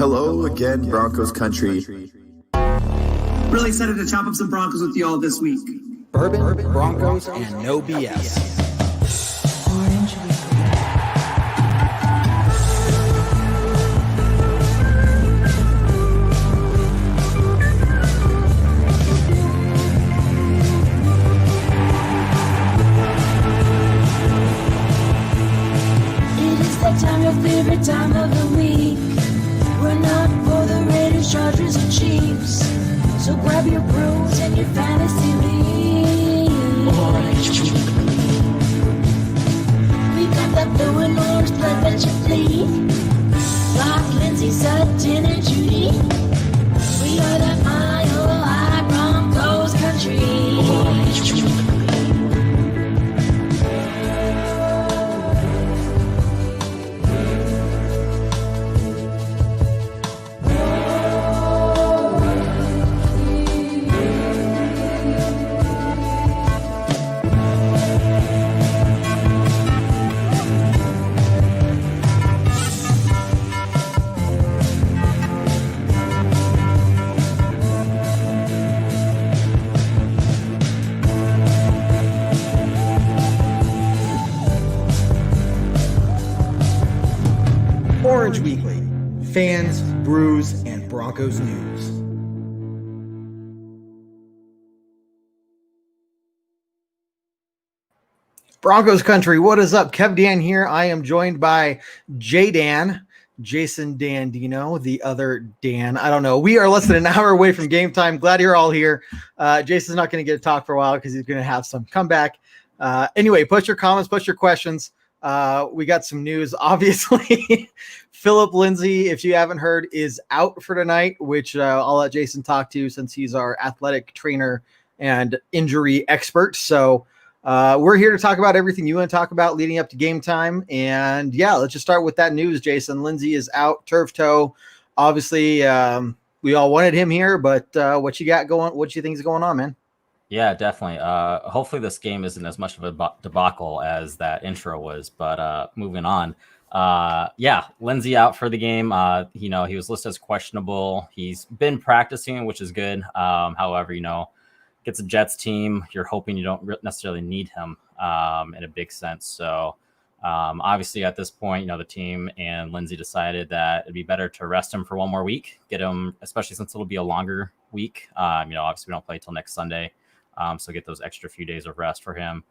Hello again, Broncos country. Really excited to chop up some Broncos with you all this week. Bourbon, Broncos, and no BS. Orange Time, your favorite time of the week. We're not for the Raiders, Chargers, or Chiefs. So grab your brews and your fantasy league. We got that blue and orange blood that you bleed. Like Lindsay, Sutton, and Judy. We are the Mile High Broncos country. Orange Weekly, fans, brews, and Broncos news. Broncos country, what is up? Kev Dan here. I am joined by Dan, Jason Dandino, the other Dan. I don't know. We are less than an hour away from game time. Glad you're all here. Jason's not going to get to talk for a while because he's going to have some comeback. Anyway, put your comments, put your questions. We got some news, obviously. Philip Lindsay, if you haven't heard, is out for tonight, which I'll let Jason talk to since he's our athletic trainer and injury expert. So we're here to talk about everything you want to talk about leading up to game time. And yeah, let's just start with that news, Jason. Lindsay is out, turf toe. Obviously, we all wanted him here, but what you got going? What you think is going on, man? Yeah, definitely. Hopefully this game isn't as much of a debacle as that intro was, but moving on. Yeah, Lindsay out for the game. He was listed as questionable. He's been practicing, which is good. However, gets a Jets team. You're hoping you don't necessarily need him in a big sense. So obviously at this point, the team and Lindsay decided that it'd be better to rest him for one more week, get him, especially since it'll be a longer week. Obviously we don't play till next Sunday. So get those extra few days of rest for him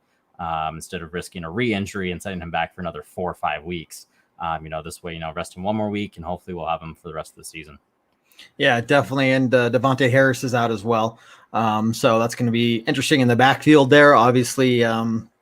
instead of risking a re-injury and sending him back for another 4 or 5 weeks. This way, rest him one more week and hopefully we'll have him for the rest of the season. Yeah, definitely. And Devontae Harris is out as well. So that's going to be interesting in the backfield there. Obviously,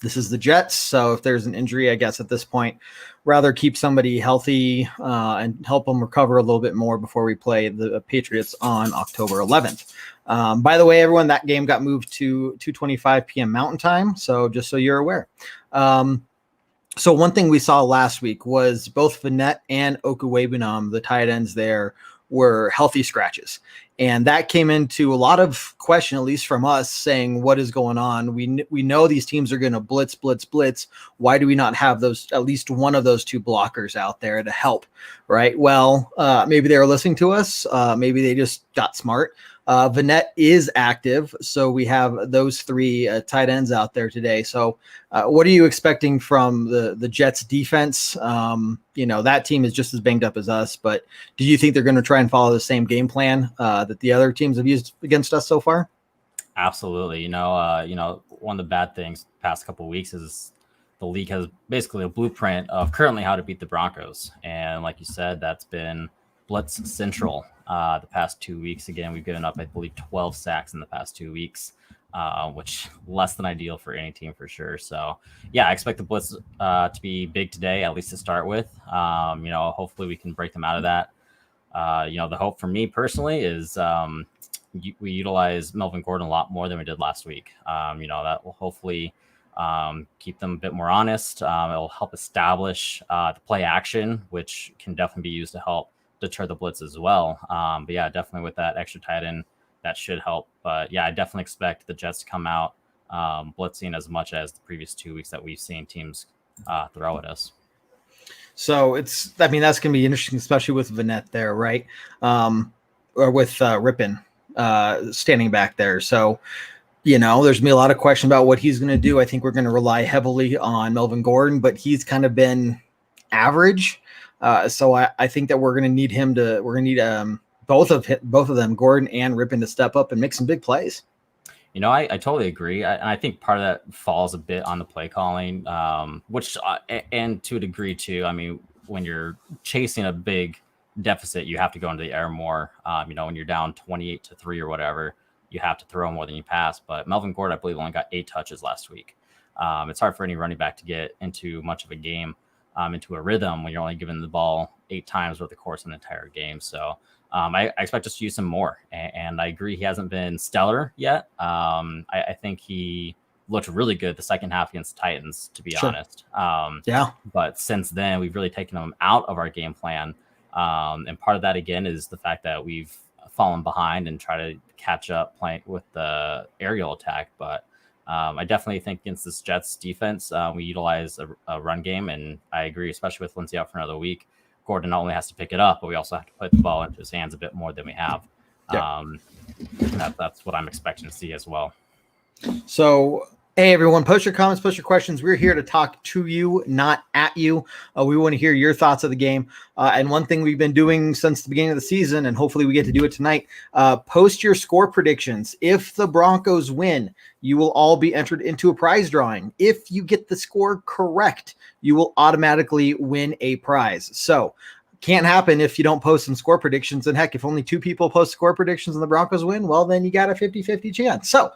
this is the Jets. So if there's an injury, I guess at this point, rather keep somebody healthy and help them recover a little bit more before we play the Patriots on October 11th. By the way, everyone, that game got moved to 2:25 p.m. Mountain Time. So just so you're aware. So one thing we saw last week was both Fournette and Okuwebunam, the tight ends there, were healthy scratches. And that came into a lot of question, at least from us, saying what is going on. We know these teams are going to blitz. Why do we not have those, at least one of those two blockers out there to help? Right. Well, maybe they were listening to us. Maybe they just got smart. Fournette is active. So we have those three tight ends out there today. So what are you expecting from the Jets defense? That team is just as banged up as us, but do you think they're going to try and follow the same game plan that the other teams have used against us so far? Absolutely. One of the bad things the past couple of weeks is the league has basically a blueprint of currently how to beat the Broncos. And like you said, that's been blitz central the past 2 weeks. Again, we've given up, I believe, 12 sacks in the past 2 weeks, which less than ideal for any team for sure. So yeah, I expect the blitz to be big today, at least to start with. Hopefully we can break them out of that. The hope for me personally is we utilize Melvin Gordon a lot more than we did last week. That will hopefully keep them a bit more honest. It'll help establish the play action, which can definitely be used to help deter the blitz as well. But yeah, definitely with that extra tight end, that should help. But yeah, I definitely expect the Jets to come out blitzing as much as the previous 2 weeks that we've seen teams throw at us. So that's going to be interesting, especially with Vanette there, right? Or with Ripon standing back there. So, there's going to be a lot of question about what he's going to do. I think we're going to rely heavily on Melvin Gordon, but he's kind of been average. So I think that we're going to need both of them, Gordon and Ripon, to step up and make some big plays. I totally agree. I think part of that falls a bit on the play calling, which and to a degree too. I mean, when you're chasing a big deficit, you have to go into the air more. When you're down 28-3 or whatever, you have to throw more than you pass. But Melvin Gordon, I believe, only got 8 touches last week. It's hard for any running back to get into much of a game, into a rhythm when you're only given the ball 8 times over the course of an entire game. So I expect us to use him more. And I agree he hasn't been stellar yet. I think he looked really good the second half against the Titans, to be honest. But since then, we've really taken him out of our game plan. And part of that, again, is the fact that we've fallen behind and try to catch up playing with the aerial attack. But I definitely think against this Jets defense, we utilize a run game. And I agree, especially with Lindsey out for another week. Gordon not only has to pick it up, but we also have to put the ball into his hands a bit more than we have. That's what I'm expecting to see as well. So, hey, everyone, post your comments, post your questions. We're here to talk to you, not at you. We want to hear your thoughts of the game. And one thing we've been doing since the beginning of the season, and hopefully we get to do it tonight, post your score predictions. If the Broncos win, you will all be entered into a prize drawing. If you get the score correct, you will automatically win a prize. So can't happen if you don't post some score predictions. And heck, if only 2 people post score predictions and the Broncos win, well, then you got a 50-50 chance. So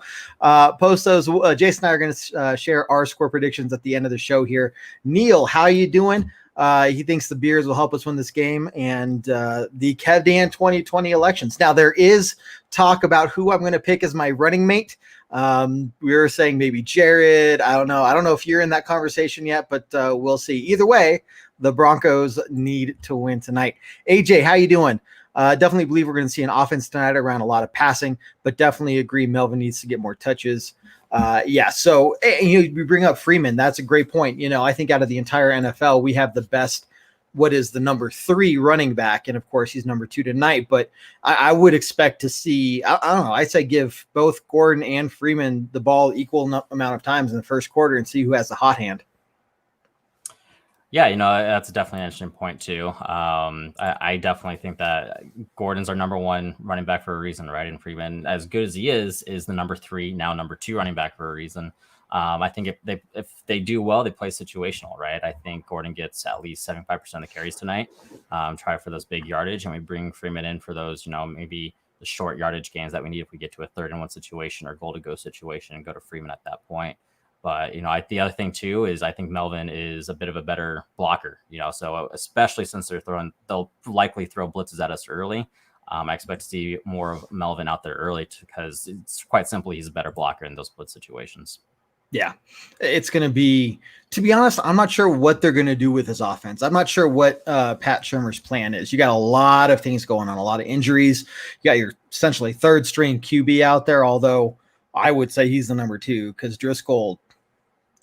post those. Jason and I are going to share our score predictions at the end of the show here. Neil, how you doing? He thinks the beers will help us win this game, and the KevDan 2020 elections. Now, there is talk about who I'm going to pick as my running mate. We were saying maybe Jared. I don't know. I don't know if you're in that conversation yet, but we'll see. Either way, the Broncos need to win tonight. AJ, how you doing? Definitely believe we're going to see an offense tonight around a lot of passing, but definitely agree Melvin needs to get more touches. So we bring up Freeman. That's a great point. I think out of the entire NFL, we have the best, what is the number 3 running back. And of course he's number 2 tonight, but I would expect to see, I don't know. I'd say give both Gordon and Freeman the ball equal amount of times in the first quarter and see who has the hot hand. Yeah, that's definitely an interesting point too. I definitely think that Gordon's our number 1 running back for a reason, right? And Freeman, as good as he is the number 3, now number 2 running back for a reason. I think if they do well, they play situational, right? I think Gordon gets at least 75% of the carries tonight. Try for those big yardage, and we bring Freeman in for those, maybe the short yardage gains that we need if we get to a 3rd-and-1 situation or goal to go situation, and go to Freeman at that point. But, the other thing, too, is I think Melvin is a bit of a better blocker, so especially since they'll likely throw blitzes at us early. I expect to see more of Melvin out there early because it's quite simply he's a better blocker in those blitz situations. Yeah, it's going to be, to be honest, I'm not sure what they're going to do with his offense. I'm not sure what Pat Shurmur's plan is. You got a lot of things going on, a lot of injuries. You got your essentially 3rd string QB out there, although I would say he's the number 2 because Driscoll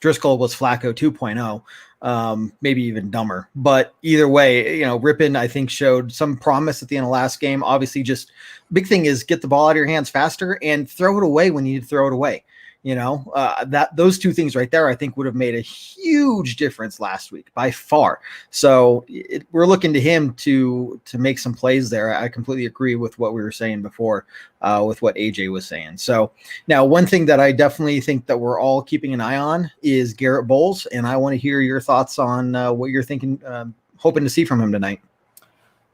was Flacco 2.0, maybe even dumber. But either way, Ripon, I think, showed some promise at the end of last game. Obviously, just big thing is get the ball out of your hands faster and throw it away when you need to throw it away. That those 2 things right there, I think, would have made a huge difference last week by far. So we're looking to him to make some plays there. I completely agree with what we were saying before, with what AJ was saying. So now one thing that I definitely think that we're all keeping an eye on is Garrett Bowles. And I want to hear your thoughts on what you're thinking, hoping to see from him tonight.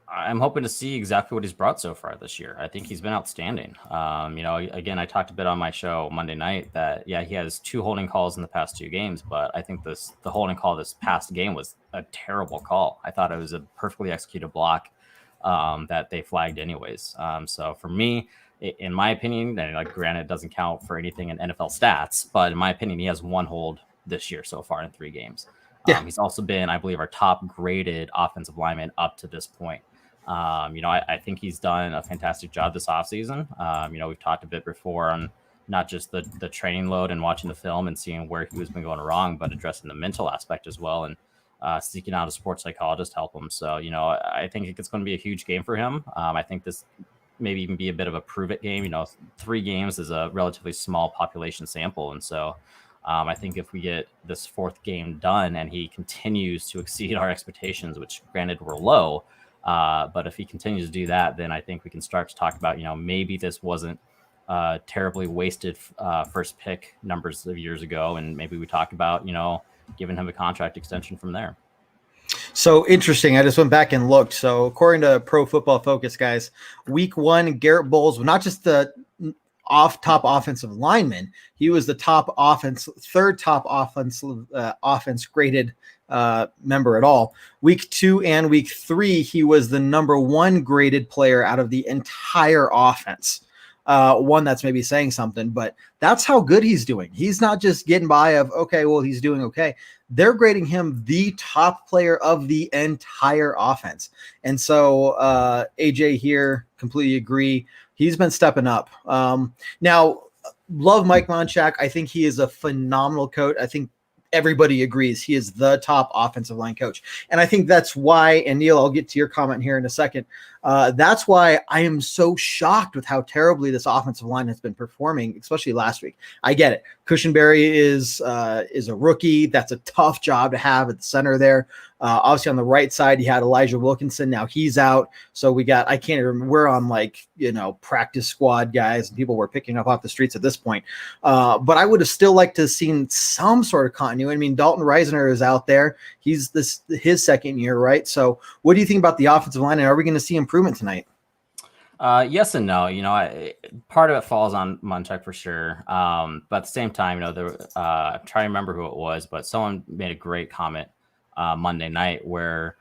I'm hoping to see exactly what he's brought so far this year. I think he's been outstanding. Again, I talked a bit on my show Monday night that, he has 2 holding calls in the past 2 games, but I think the holding call this past game was a terrible call. I thought it was a perfectly executed block that they flagged anyways. So for me, in my opinion, and granted, it doesn't count for anything in NFL stats, but in my opinion, he has 1 hold this year so far in 3 games. He's also been, I believe, our top graded offensive lineman up to this point. I think he's done a fantastic job this offseason. We've talked a bit before on not just the training load and watching the film and seeing where he was been going wrong, but addressing the mental aspect as well. And seeking out a sports psychologist to help him. So, I think it's going to be a huge game for him. I think this maybe even be a bit of a prove it game. 3 games is a relatively small population sample. And so I think if we get this 4th game done and he continues to exceed our expectations, which granted were low, but if he continues to do that, then I think we can start to talk about, maybe this wasn't terribly wasted first pick numbers of years ago. And maybe we talk about, giving him a contract extension from there. So interesting. I just went back and looked. So according to Pro Football Focus, guys, week 1, Garrett Bowles was not just the top offensive lineman. He was the third top offense graded member at all. Week 2 and week 3, he was the number 1 graded player out of the entire offense. One that's maybe saying something, but that's how good he's doing. He's not just getting by of, okay, well, he's doing okay. They're grading him the top player of the entire offense. And so AJ here, completely agree. He's been stepping up. Now, love Mike Monchak. I think he is a phenomenal coach. I think everybody agrees he is the top offensive line coach. And I think that's why, and Neil, I'll get to your comment here in a second. That's why I am so shocked with how terribly this offensive line has been performing, especially last week. I get it. Cushenberry is a rookie. That's a tough job to have at the center there. Obviously on the right side, you had Elijah Wilkinson. Now he's out. So we got, I can't remember, we're on practice squad guys and people were picking up off the streets at this point. But I would have still liked to have seen some sort of continuity. I mean, Dalton Reisner is out there. He's his second year, right? So what do you think about the offensive line, and are we going to see improvement tonight? Yes and no. Part of it falls on Munchak for sure. But at the same time, I'm trying to remember who it was, but someone made a great comment Monday night where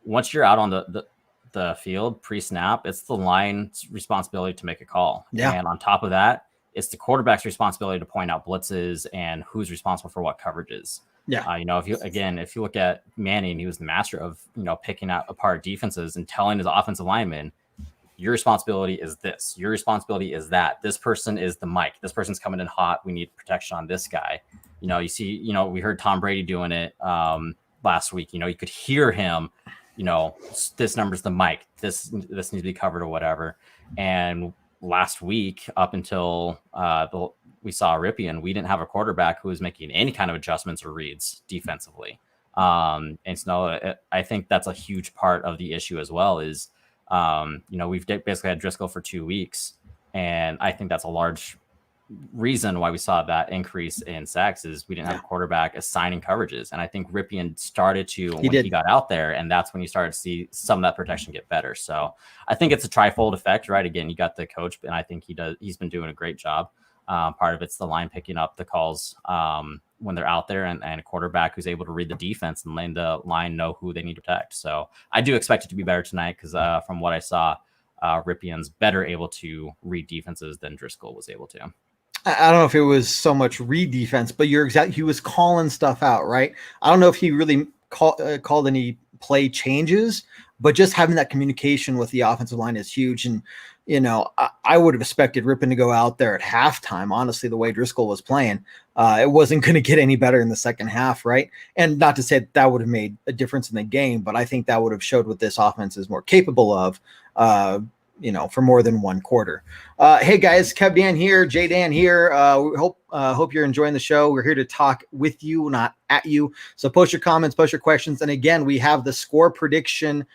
once you're out on the field pre-snap, it's the line's responsibility to make a call. Yeah. And on top of that, it's the quarterback's responsibility to point out blitzes and who's responsible for what coverages. Yeah. If you look at Manning, he was the master of, picking out apart defenses and telling his offensive linemen, your responsibility is this, your responsibility is that, this person is the mic, this person's coming in hot, we need protection on this guy. You see, we heard Tom Brady doing it last week. You could hear him, this number's the mic, this needs to be covered or whatever. And last week, up until we saw Ripien, we didn't have a quarterback who was making any kind of adjustments or reads defensively. And so I think that's a huge part of the issue as well is, we've basically had Driscoll for 2 weeks. And I think that's a large reason why we saw that increase in sacks is we didn't have a quarterback assigning coverages. And I think Ripien started to, he got out there, and that's when you started to see some of that protection get better. So I think it's a trifold effect, right? Again, you got the coach, and I think he's been doing a great job. Part of it's the line picking up the calls when they're out there, and a quarterback who's able to read the defense and letting the line know who they need to protect. So I do expect it to be better tonight because from what I saw, Ripien's better able to read defenses than Driscoll was able to. I don't know if it was so much read defense, but he was calling stuff out, right? I don't know if he really called any play changes, but just having that communication with the offensive line is huge. And, I would have expected Ripien to go out there at halftime. Honestly, the way Driscoll was playing, it wasn't going to get any better in the second half, right? And not to say that would have made a difference in the game, but I think that would have showed what this offense is more capable of, for more than one quarter. Hey guys, Kev Dan here, Jay Dan here. We hope you're enjoying the show. We're here to talk with you, not at you. So post your comments, post your questions. And again, we have the score prediction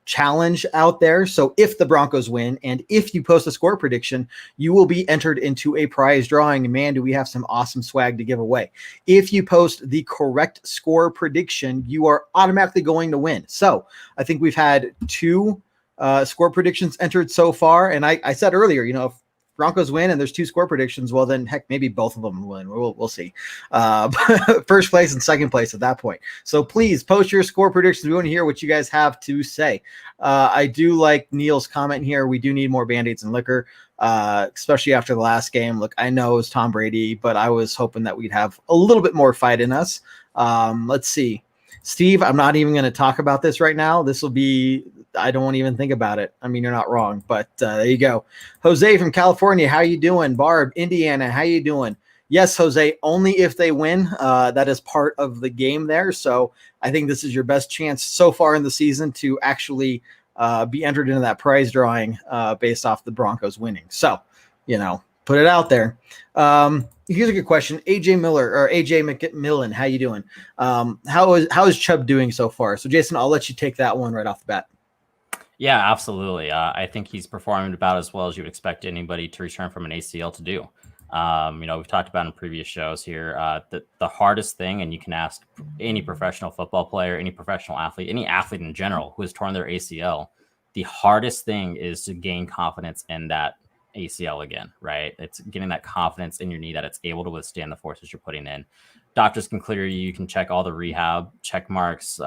challenge out there. So if the Broncos win and if you post a score prediction, you will be entered into a prize drawing. And man, do we have some awesome swag to give away. If you post the correct score prediction, you are automatically going to win. So I think we've had 2 score predictions entered so far. And I said earlier, if Broncos win and there's 2 score predictions, well then heck, maybe both of them win. We'll see. First place and second place at that point. So please post your score predictions. We want to hear what you guys have to say. I do like Neil's comment here. We do need more Band-Aids and liquor, especially after the last game. Look, I know it's Tom Brady, but I was hoping that we'd have a little bit more fight in us. Let's see. Steve, I'm not even going to talk about this right now. I don't want to even think about it. I mean, you're not wrong, but there you go. Jose from California, how you doing? Barb, Indiana, how you doing? Yes, Jose, only if they win. That is part of the game there. So I think this is your best chance so far in the season to actually be entered into that prize drawing based off the Broncos winning. So, put it out there. Here's a good question. AJ McMillan, how you doing? How is Chubb doing so far? So Jason, I'll let you take that one right off the bat. Yeah, absolutely. I think he's performing about as well as you would expect anybody to return from an ACL to do. We've talked about in previous shows here, the hardest thing, and you can ask any professional football player, any professional athlete, any athlete in general who has torn their ACL, the hardest thing is to gain confidence in that ACL again, right? It's getting that confidence in your knee that it's able to withstand the forces you're putting in. Doctors can clear you can check all the rehab check marks,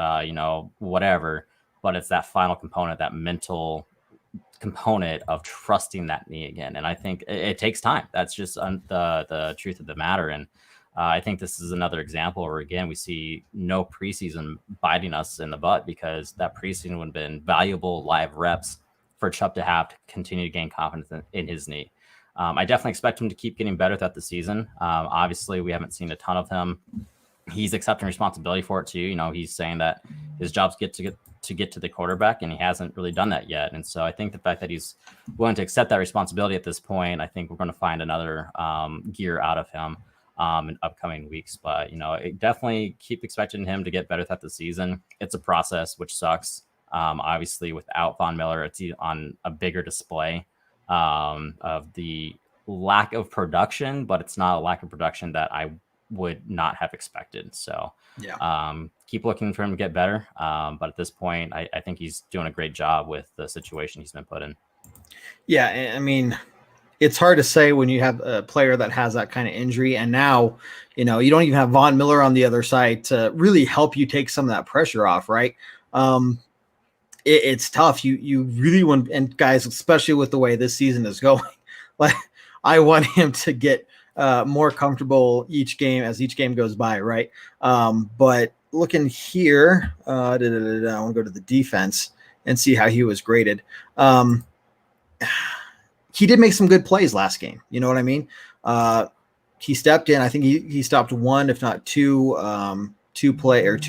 whatever, but it's that final component, that mental component of trusting that knee again. And I think it takes time. That's just the truth of the matter. And I think this is another example where, again, we see no preseason biting us in the butt, because that preseason would have been valuable live reps for Chubb to have to continue to gain confidence in his knee. I definitely expect him to keep getting better throughout the season. Obviously, we haven't seen a ton of him. He's accepting responsibility for it too. He's saying that his job's to get to the quarterback, and he hasn't really done that yet. And so I think the fact that he's willing to accept that responsibility at this point, I think we're going to find another gear out of him in upcoming weeks. But, definitely keep expecting him to get better throughout the season. It's a process, which sucks. Obviously, without Von Miller, it's on a bigger display of the lack of production, but it's not a lack of production that I would not have expected. So keep looking for him to get better. But at this point, I think he's doing a great job with the situation he's been put in. Yeah, I mean, it's hard to say when you have a player that has that kind of injury, and now, you don't even have Von Miller on the other side to really help you take some of that pressure off, right? It's tough. You really want, and guys, especially with the way this season is going, like I want him to get more comfortable each game as each game goes by, right? But looking here, I want to go to the defense and see how he was graded. He did make some good plays last game. You know what I mean? He stepped in. I think he stopped one, if not two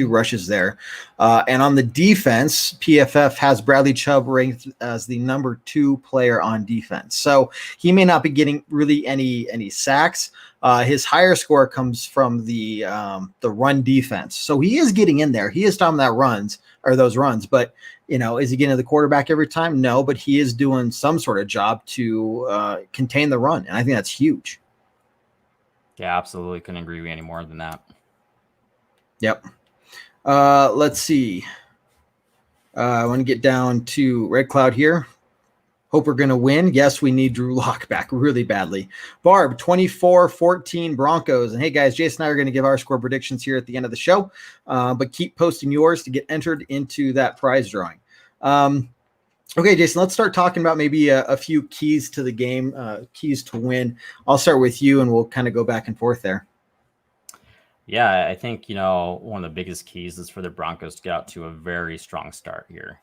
rushes there. And on the defense, PFF has Bradley Chubb ranked as the number 2 player on defense. So he may not be getting really any sacks. His higher score comes from the run defense. So he is getting in there. He is stopping those runs, but is he getting to the quarterback every time? No, but he is doing some sort of job to contain the run. And I think that's huge. Yeah, absolutely. Couldn't agree with you any more than that. Yep. Let's see. I want to get down to Red Cloud here. Hope we're going to win. Yes, we need Drew Lock back really badly. Barb, 24-14 Broncos. And hey, guys, Jason and I are going to give our score predictions here at the end of the show. But keep posting yours to get entered into that prize drawing. Okay, Jason, let's start talking about maybe a few keys to the game, keys to win. I'll start with you, and we'll kind of go back and forth there. Yeah, I think, one of the biggest keys is for the Broncos to get out to a very strong start here.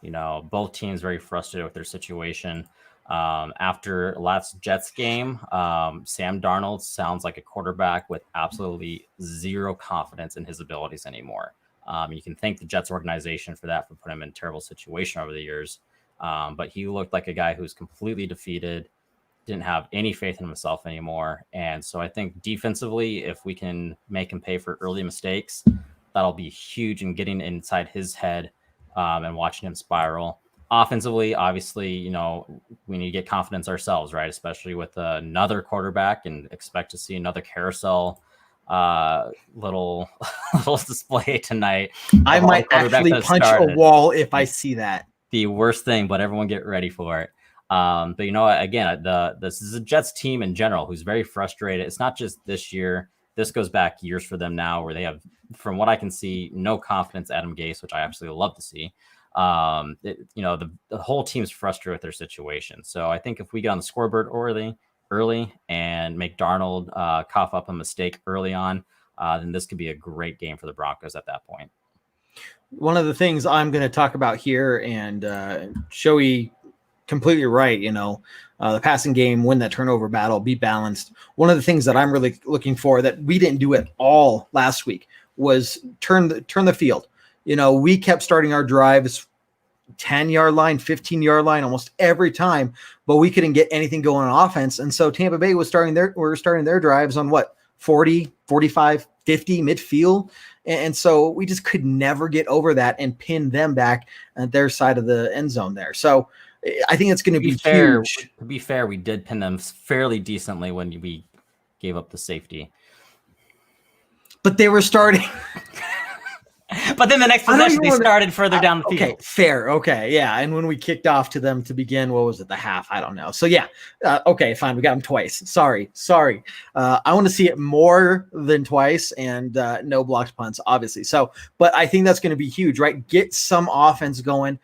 Both teams very frustrated with their situation. After last Jets game, Sam Darnold sounds like a quarterback with absolutely zero confidence in his abilities anymore. You can thank the Jets organization for that, for putting him in a terrible situation over the years. But he looked like a guy who's completely defeated, didn't have any faith in himself anymore. And so I think defensively, if we can make him pay for early mistakes, that'll be huge in getting inside his head and watching him spiral. Offensively, obviously, we need to get confidence ourselves, right? Especially with another quarterback, and expect to see another carousel little display tonight. I might actually punch a wall if I see that. The worst thing, but everyone get ready for it. But again, this is a Jets team in general who's very frustrated. It's not just this year. This goes back years for them now, where they have, from what I can see, no confidence in Adam Gase, which I absolutely love to see. The whole team's frustrated with their situation. So I think if we get on the scoreboard early and make Darnold cough up a mistake early on, then this could be a great game for the Broncos at that point. One of the things I'm going to talk about here, and Shoei completely right. The passing game, win that turnover battle, be balanced. One of the things that I'm really looking for that we didn't do at all last week was turn the field. We kept starting our drives 10-yard line, 15-yard line almost every time, but we couldn't get anything going on offense. And so Tampa Bay was starting their drives on 40, 45, 50 midfield. And so we just could never get over that and pin them back at their side of the end zone there. So I think it's going to be fair. huge. To be fair, we did pin them fairly decently when we gave up the safety. But they were starting. But then the next possession, they started further down the field. Okay, fair. Okay, yeah. And when we kicked off to them to begin, what was it, the half? I don't know. So, yeah. Okay, fine. We got them twice. Sorry. I want to see it more than twice and no blocked punts, obviously. So, but I think that's going to be huge, right? Get some offense going.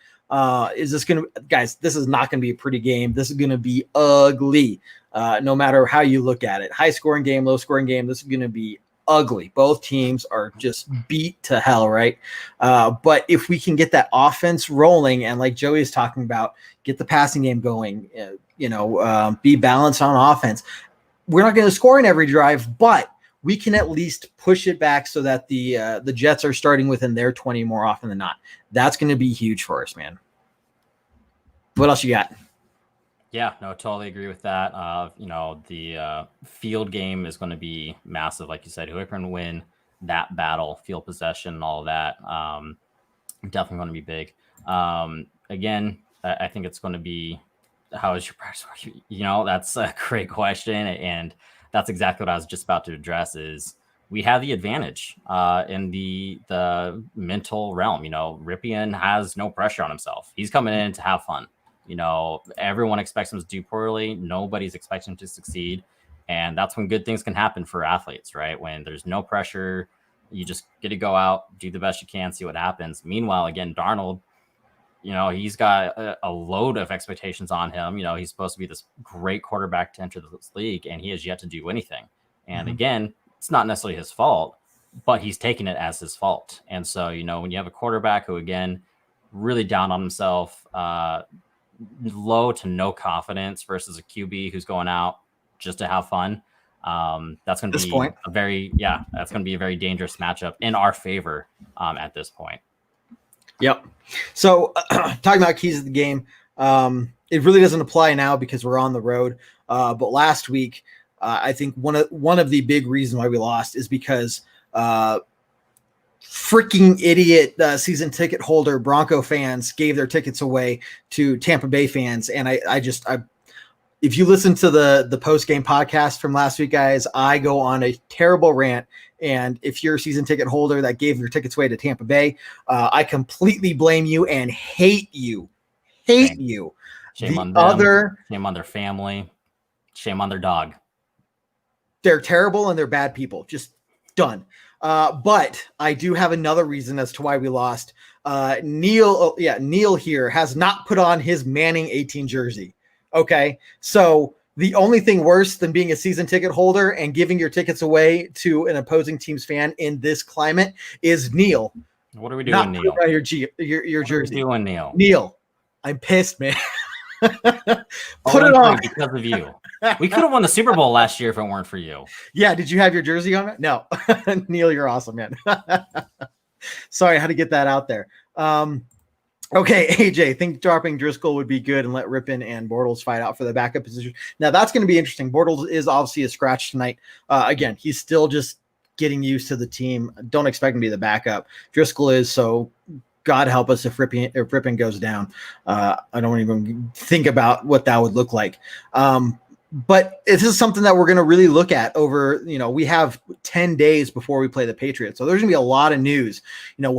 Is this going to – guys, this is not going to be a pretty game. This is going to be ugly no matter how you look at it. High-scoring game, low-scoring game, this is going to be ugly. Both teams are just beat to hell, right? But if we can get that offense rolling and like Joey is talking about, get the passing game going, be balanced on offense. We're not going to score in every drive, but we can at least push it back so that the Jets are starting within their 20 more often than not. That's going to be huge for us, man. What else you got? Yeah, no, totally agree with that. The field game is going to be massive. Like you said, whoever can win that battle, field possession and all of that, definitely going to be big. Again, I think it's going to be, how is your practice? That's a great question. And that's exactly what I was just about to address is we have the advantage in the mental realm. Ripien has no pressure on himself. He's coming in to have fun. Everyone expects him to do poorly. Nobody's expecting him to succeed. And that's when good things can happen for athletes, right? When there's no pressure, you just get to go out, do the best you can, see what happens. Meanwhile, again, Darnold, he's got a load of expectations on him. He's supposed to be this great quarterback to enter this league, and he has yet to do anything. And again, it's not necessarily his fault, but he's taking it as his fault. And so, when you have a quarterback who, again, really down on himself, low to no confidence versus a QB who's going out just to have fun. That's going to be that's going to be a very dangerous matchup in our favor at this point. Yep. So talking about keys of the game, it really doesn't apply now because we're on the road. But last week, I think one of the big reasons why we lost is because freaking idiot season ticket holder Bronco fans gave their tickets away to Tampa Bay fans. And I if you listen to the post-game podcast from last week, guys, I go on a terrible rant. And if you're a season ticket holder that gave your tickets away to Tampa Bay, I completely blame you and hate you. Shame on them. Shame on their family. Shame on their dog. They're terrible and they're bad people. Just done. But I do have another reason as to why we lost. Neil here has not put on his Manning 18 jersey. Okay. So the only thing worse than being a season ticket holder and giving your tickets away to an opposing team's fan in this climate is Neil. What are we doing, Neil? Your jersey. What are we doing, Neil? Neil, I'm pissed, man. Put it on because of you. We could have won the Super Bowl last year if it weren't for you. Yeah. Did you have your jersey on? No. Neil, you're awesome, man. Sorry, I had to get that out there. Okay, AJ, think dropping Driscoll would be good and let Ripien and Bortles fight out for the backup position. Now, that's going to be interesting. Bortles is obviously a scratch tonight. Again, he's still just getting used to the team. Don't expect him to be the backup. Driscoll is, so God help us if Ripien goes down. I don't even think about what that would look like. But this is something that we're going to really look at over, we have 10 days before we play the Patriots. So there's going to be a lot of news.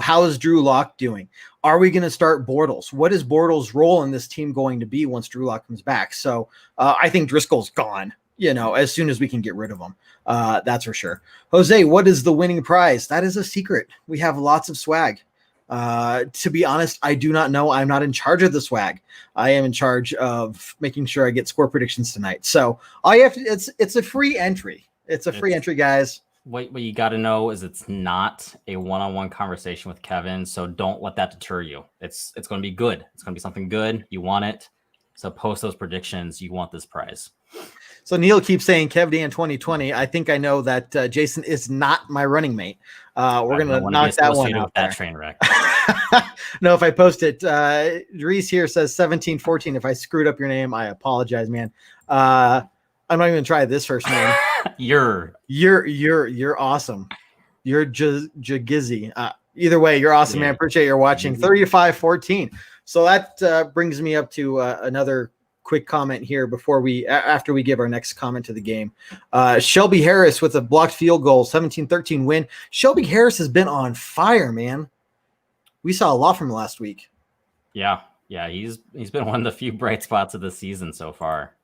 How is Drew Lock doing? Are we going to start Bortles? What is Bortles' role in this team going to be once Drew Lock comes back? So I think Driscoll's gone, as soon as we can get rid of him. That's for sure. Jose, what is the winning prize? That is a secret. We have lots of swag. To be honest, I do not know. I'm not in charge of the swag. I am in charge of making sure I get score predictions tonight. So it's a free entry. It's a free entry, guys. What you got to know is it's not a one-on-one conversation with Kevin. So don't let that deter you. It's going to be good. It's going to be something good. You want it. So post those predictions. You want this prize. So Neil keeps saying Kev D in 2020. I think I know that Jason is not my running mate. We're going to knock that one out. That train wreck. No, if I post it, Reese here says 1714. If I screwed up your name, I apologize, man. I'm not even try this first name. You're awesome. You're Jagizzy. Either way, you're awesome, man. Appreciate your watching. 35-14. So that brings me up to another quick comment here after we give our next comment to the game. Shelby Harris with a blocked field goal, 17-13 win. Shelby Harris has been on fire, man. We saw a lot from him last week. Yeah, he's been one of the few bright spots of the season so far.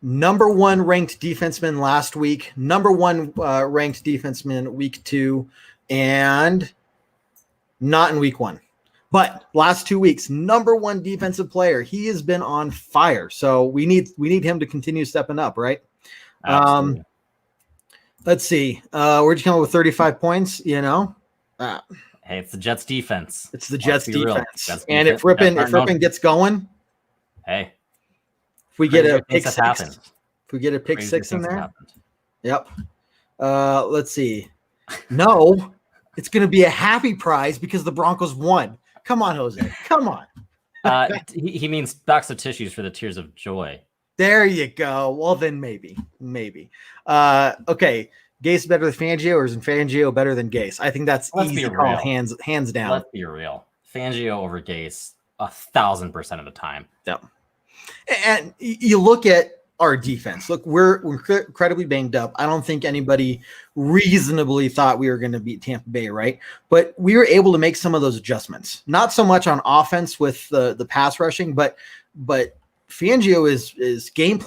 Number 1 ranked defenseman last week, number 1 ranked defenseman week 2, and not in week 1. But last 2 weeks, number 1 defensive player. He has been on fire. So we need him to continue stepping up, right? Absolutely. Let's see. We're just coming up with 35 points, Hey, it's the Jets defense. It's the Jets defense. And if Rippin gets going, hey, if we get a pick six, 6 in there, yep. Let's see. No, it's going to be a happy prize because the Broncos won. Come on, Jose. Come on. He means box of tissues for the tears of joy. There you go. Well, then maybe. Okay. Gase better than Fangio, or is Fangio better than Gase? I think that's easy to call hands down. Let's be real. Fangio over Gase 1,000% of the time. Yep. And you look at our defense. Look, we're incredibly banged up. I don't think anybody reasonably thought we were going to beat Tampa Bay, right? But we were able to make some of those adjustments. Not so much on offense with the pass rushing, but Fangio is game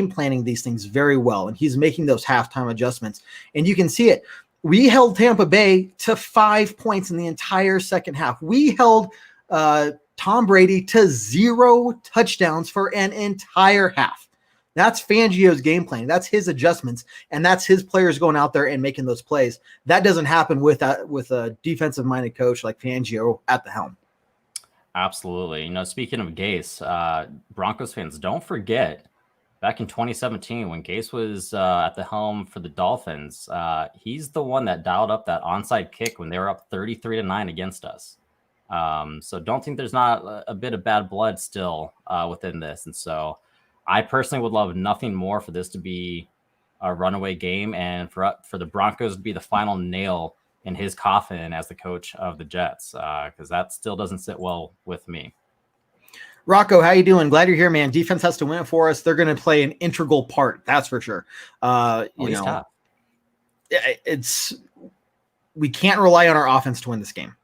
planning these things very well, and he's making those halftime adjustments. And you can see it. We held Tampa Bay to 5 points in the entire second half. We held Tom Brady to 0 touchdowns for an entire half. That's Fangio's game plan. That's his adjustments, and that's his players going out there and making those plays. That doesn't happen with a defensive-minded coach like Fangio at the helm. Absolutely. Speaking of Gase, Broncos fans, don't forget back in 2017 when Gase was at the helm for the Dolphins, he's the one that dialed up that onside kick when they were up 33-9 against us. So don't think there's not a bit of bad blood still within this. And so I personally would love nothing more for this to be a runaway game and for the Broncos to be the final nail in his coffin as the coach of the Jets, because that still doesn't sit well with me. Rocco, how you doing? Glad you're here, man. Defense has to win it for us. They're going to play an integral part. That's for sure. We can't rely on our offense to win this game.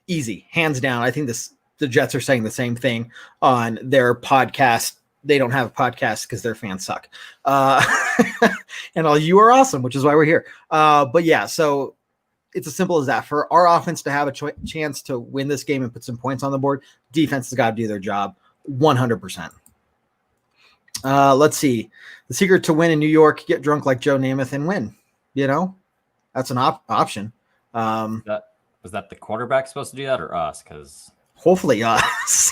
Easy, hands down. I think the Jets are saying the same thing on their podcast. They don't have a podcast because their fans suck. And all you are awesome, which is why we're here. But yeah, so it's as simple as that. For our offense to have a chance to win this game and put some points on the board, defense has got to do their job 100%. Let's see. The secret to win in New York, get drunk like Joe Namath and win. That's an option. Was that the quarterback supposed to do that or us? Because hopefully us.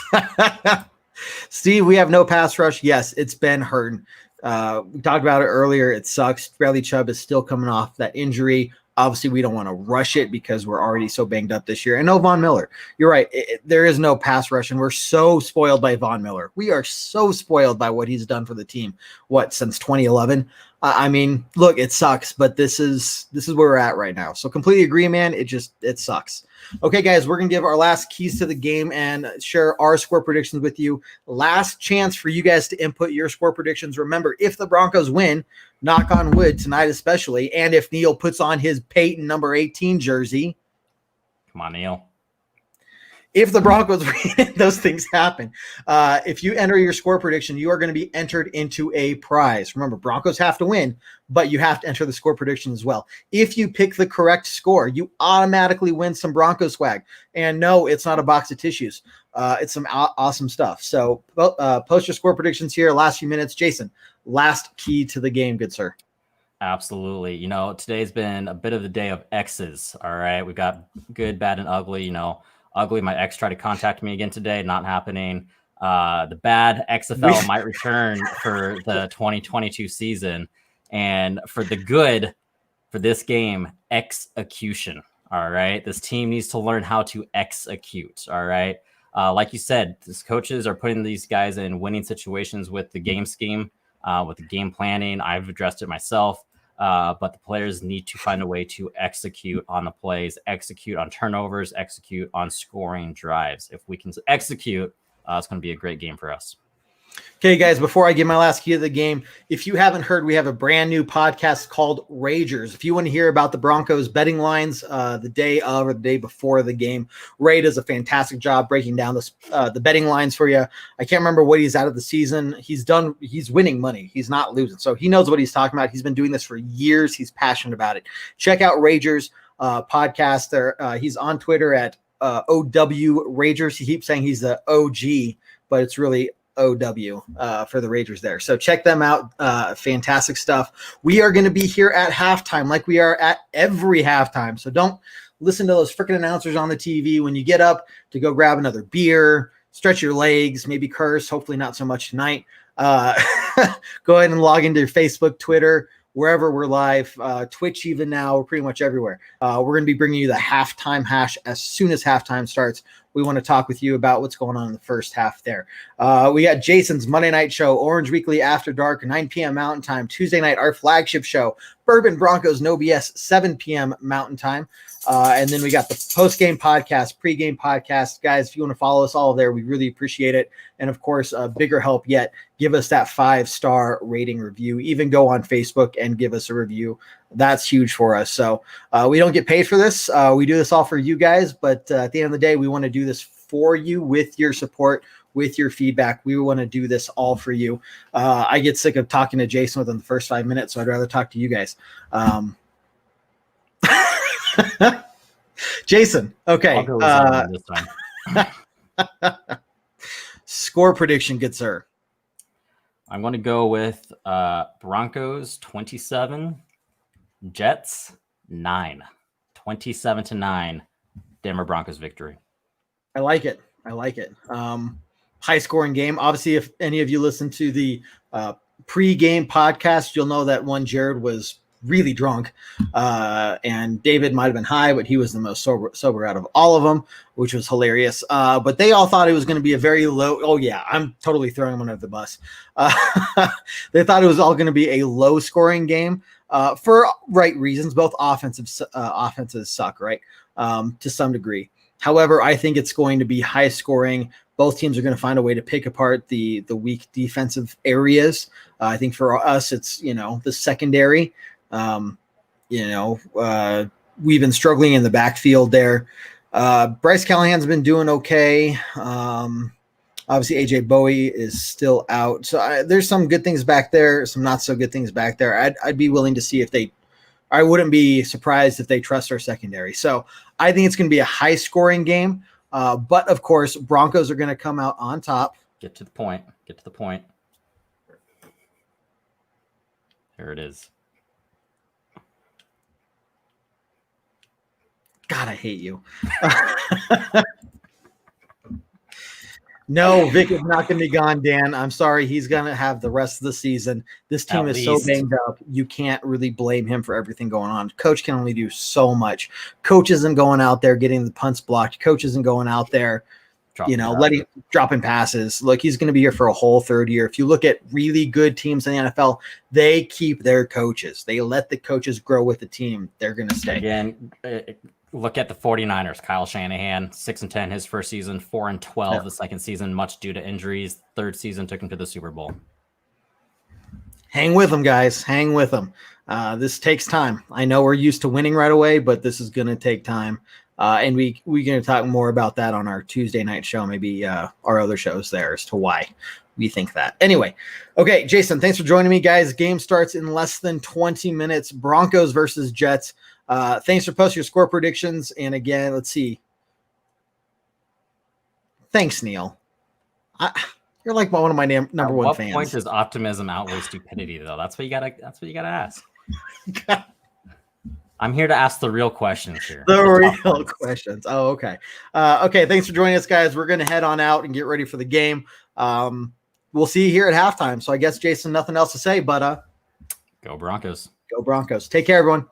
Steve, we have no pass rush. Yes, it's been hurting. We talked about it earlier. It sucks. Bradley Chubb is still coming off that injury. Obviously, we don't want to rush it because we're already so banged up this year. And no Von Miller. You're right. There is no pass rush, and we're so spoiled by Von Miller. We are so spoiled by what he's done for the team. Since 2011? Look, it sucks, but this is where we're at right now. So completely agree, man. It sucks. Okay, guys, we're going to give our last keys to the game and share our score predictions with you. Last chance for you guys to input your score predictions. Remember, if the Broncos win, knock on wood tonight especially, and if Neil puts on his Peyton number 18 jersey. Come on, Neil. If the Broncos win, those things happen. If you enter your score prediction, you are going to be entered into a prize. Remember, Broncos have to win, but you have to enter the score prediction as well. If you pick the correct score, you automatically win some Broncos swag. And no, it's not a box of tissues. It's some awesome stuff. So post your score predictions here. Last few minutes. Jason, last key to the game, good sir. Absolutely. Today's been a bit of the day of X's. All right. We've got good, bad, and ugly. Ugly, my ex tried to contact me again today. Not happening. The bad XFL might return for the 2022 season, and for the good for this game, execution. All right, this team needs to learn how to execute. All right, like you said, these coaches are putting these guys in winning situations with the game scheme, with the game planning. I've addressed it myself. But the players need to find a way to execute on the plays, execute on turnovers, execute on scoring drives. If we can execute, it's going to be a great game for us. Okay, guys, before I give my last key of the game, if you haven't heard, we have a brand new podcast called Ragers. If you want to hear about the Broncos betting lines the day of or the day before the game, Ray does a fantastic job breaking down the betting lines for you. I can't remember what he's out of the season. He's winning money. He's not losing. So he knows what he's talking about. He's been doing this for years. He's passionate about it. Check out Ragers podcast. There, he's on Twitter at OW Ragers. He keeps saying he's the OG, but it's really OW for the Ragers there. So check them out. Fantastic stuff. We are going to be here at halftime like we are at every halftime. So don't listen to those freaking announcers on the TV when you get up to go grab another beer, stretch your legs, maybe curse, hopefully not so much tonight. Go ahead and log into your Facebook, Twitter, wherever we're live, Twitch even now. We're pretty much everywhere. We're going to be bringing you the halftime hash as soon as halftime starts. We want to talk with you about what's going on in the first half there. We got Jason's Monday night show, Orange Weekly After Dark, 9 p.m. Mountain Time. Tuesday night, our flagship show, Bourbon Broncos No BS, 7 p.m. Mountain Time. And then we got the post-game podcast, pre-game podcast. Guys, if you want to follow us all there, we really appreciate it. And, of course, bigger help yet, give us that 5-star rating review. Even go on Facebook and give us a review. That's huge for us. So we don't get paid for this. We do this all for you guys. But at the end of the day, we want to do this for you with your support, with your feedback. We want to do this all for you. I get sick of talking to Jason within the first 5 minutes, so I'd rather talk to you guys. Jason, okay. I'll go with this time. Score prediction, good sir. I'm going to go with Broncos 27, Jets 9. 27-9, Denver Broncos victory. I like it. High scoring game. Obviously, if any of you listen to the pre-game podcast, you'll know that Jared was really drunk, and David might have been high, but he was the most sober out of all of them, which was hilarious. But they all thought it was going to be a very low. Oh yeah, I'm totally throwing them under the bus. They thought it was all going to be a low scoring game for right reasons. Both offenses suck, right? To some degree. However, I think it's going to be high scoring. Both teams are going to find a way to pick apart the weak defensive areas. I think for us, it's the secondary. We've been struggling in the backfield there. Bryce Callahan's been doing okay. Obviously, AJ Bowie is still out. So there's some good things back there, some not so good things back there. I'd be willing to see I wouldn't be surprised if they trust our secondary. So I think it's going to be a high scoring game. But of course, Broncos are going to come out on top. Get to the point. There it is. God, I hate you. No, Vic is not going to be gone, Dan. I'm sorry. He's going to have the rest of the season. This team is so banged up. You can't really blame him for everything going on. Coach can only do so much. Coach isn't going out there getting the punts blocked. Coach isn't going out there, dropping passes. Look, he's going to be here for a whole third year. If you look at really good teams in the NFL, they keep their coaches. They let the coaches grow with the team. They're going to stay. Again, look at the 49ers. Kyle Shanahan, 6-10 his first season, 4-12 the second season, much due to injuries. Third season took him to the Super Bowl. Hang with them, guys. Hang with them. This takes time. I know we're used to winning right away, but this is going to take time. And we're going to talk more about that on our Tuesday night show, maybe our other shows there as to why we think that. Anyway, okay, Jason, thanks for joining me, guys. Game starts in less than 20 minutes. Broncos versus Jets. Thanks for posting your score predictions. And again, let's see. Thanks, Neil. You're like one of my number one fans. At what point does optimism outweigh stupidity, though? That's what you gotta ask. I'm here to ask the real questions here. The tough real ones. questions. Oh, okay. Okay. Thanks for joining us, guys. We're going to head on out and get ready for the game. We'll see you here at halftime. So I guess, Jason, nothing else to say, but Go Broncos. go Broncos. Take care, everyone.